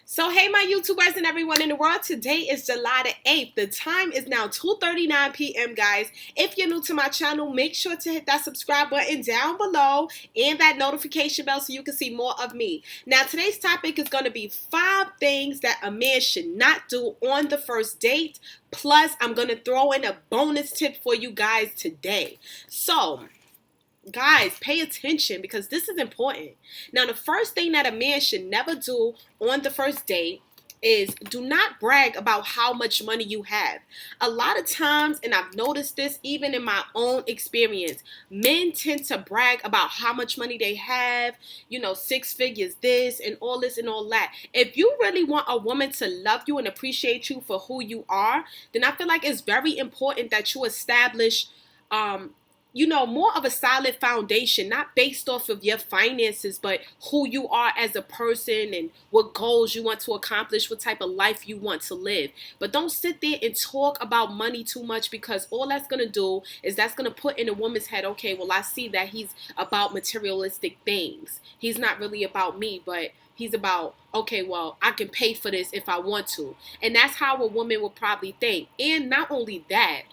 So hey my YouTubers and everyone in the world, today is July the 8th. The time is now 2:39 p.m. guys. If you're new to my channel, make sure to hit that subscribe button down below and that notification bell so you can see more of me. Now today's topic is going to be 5 things that a man should not do on the first date. Plus I'm going to throw in a bonus tip for you guys today. So guys, pay attention because this is important. Now, the first thing that a man should never do on the first date is do not brag about how much money you have. A lot of times, and I've noticed this even in my own experience, men tend to brag about how much money they have, 6 figures this and all that. If you really want a woman to love you and appreciate you for who you are, then I feel like it's very important that you establish more of a solid foundation, not based off of your finances, but who you are as a person and what goals you want to accomplish, what type of life you want to live. But don't sit there and talk about money too much, because all that's going to do is that's going to put in a woman's head, okay, well, I see that he's about materialistic things. He's not really about me, but he's about, okay, well, I can pay for this if I want to. And that's how a woman will probably think. And not only that,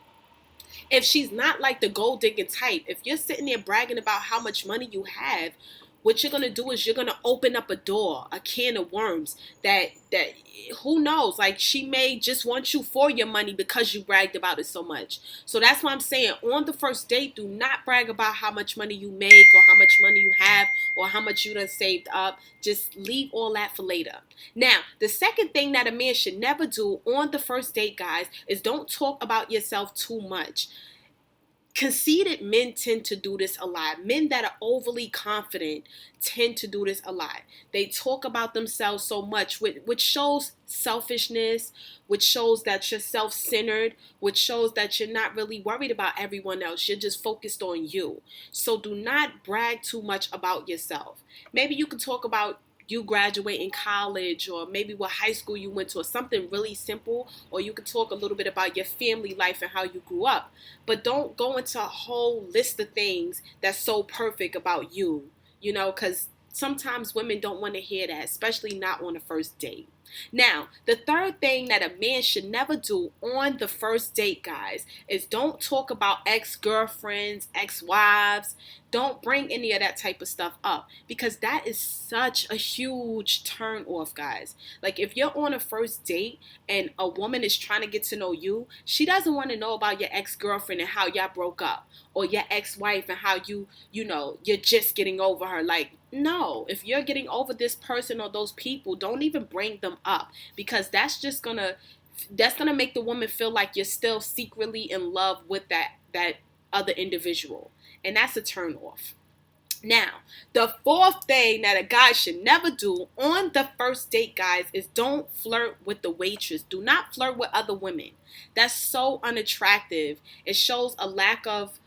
if she's not like the gold digging type, if you're sitting there bragging about how much money you have, what you're going to do is you're going to open up a door, a can of worms that who knows, like she may just want you for your money because you bragged about it so much. So that's why I'm saying on the first date, do not brag about how much money you make or how much money you have or how much you done saved up. Just leave all that for later. Now, the second thing that a man should never do on the first date, guys, is don't talk about yourself too much. Conceited men tend to do this a lot. Men that are overly confident tend to do this a lot. They talk about themselves so much, which shows selfishness, which shows that you're self-centered, which shows that you're not really worried about everyone else. You're just focused on you. So do not brag too much about yourself. Maybe you can talk about you graduating college, or maybe what high school you went to, or something really simple, or you could talk a little bit about your family life and how you grew up. But don't go into a whole list of things that's so perfect about you, because sometimes women don't want to hear that, especially not on the first date. Now, the third thing that a man should never do on the first date, guys, is don't talk about ex-girlfriends, ex-wives. Don't bring any of that type of stuff up, because that is such a huge turn off, guys. Like, if you're on a first date and a woman is trying to get to know you, she doesn't want to know about your ex-girlfriend and how y'all broke up, or your ex-wife and how you're just getting over her. Like, no, if you're getting over this person or those people, don't even bring them up, because that's gonna make the woman feel like you're still secretly in love with that other individual, and that's a turn off. Now, the fourth thing that a guy should never do on the first date, guys, is don't flirt with the waitress. Do not flirt with other women. That's so unattractive. It shows a lack of,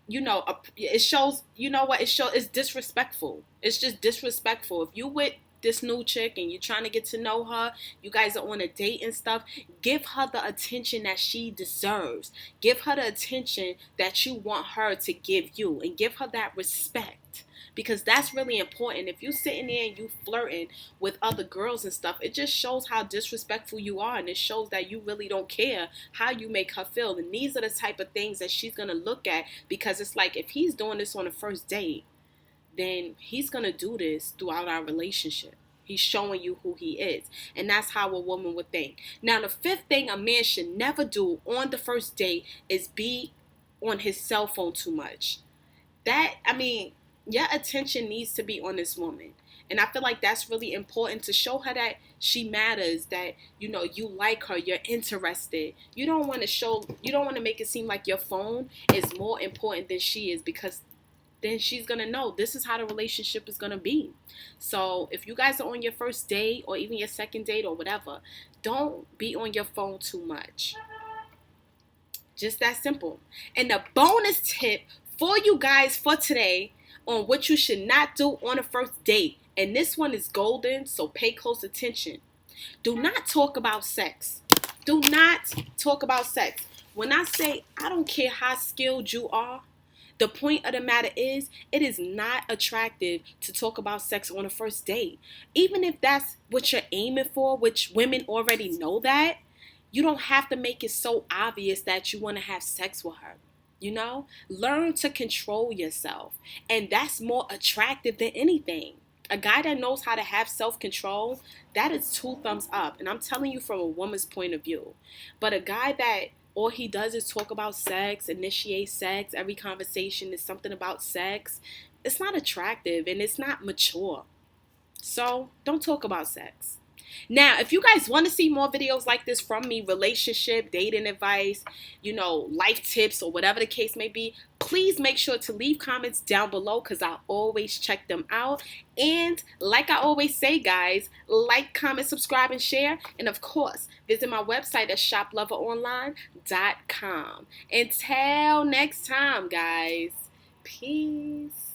it shows, it's disrespectful. It's just disrespectful. If you with this new chick and you're trying to get to know her, you guys are on a date and stuff, give her the attention that she deserves. Give her the attention that you want her to give you, and give her that respect, because that's really important. If you sitting there and you flirting with other girls and stuff, it just shows how disrespectful you are, and it shows that you really don't care how you make her feel. And these are the type of things that she's gonna look at, because it's like, if he's doing this on a first date, then he's going to do this throughout our relationship. He's showing you who he is. And that's how a woman would think. Now, the fifth thing a man should never do on the first date is be on his cell phone too much. Your attention needs to be on this woman. And I feel like that's really important, to show her that she matters, that, you like her, you're interested. You don't want to make it seem like your phone is more important than she is, because then she's going to know this is how the relationship is going to be. So if you guys are on your first date or even your second date or whatever, don't be on your phone too much. Just that simple. And the bonus tip for you guys for today on what you should not do on a first date, and this one is golden, so pay close attention. Do not talk about sex. Do not talk about sex. When I say, I don't care how skilled you are, The point of the matter is, it is not attractive to talk about sex on a first date. Even if that's what you're aiming for, which women already know that, you don't have to make it so obvious that you want to have sex with her. You know, learn to control yourself. And that's more attractive than anything. A guy that knows how to have self-control, that is 2 thumbs up. And I'm telling you from a woman's point of view. But a guy that all he does is talk about sex, initiate sex, every conversation is something about sex, it's not attractive and it's not mature. So don't talk about sex. Now, if you guys want to see more videos like this from me, relationship, dating advice, life tips or whatever the case may be, please make sure to leave comments down below because I always check them out. And like I always say, guys, like, comment, subscribe, and share. And of course, visit my website at shoploveronline.com. Until next time, guys, peace.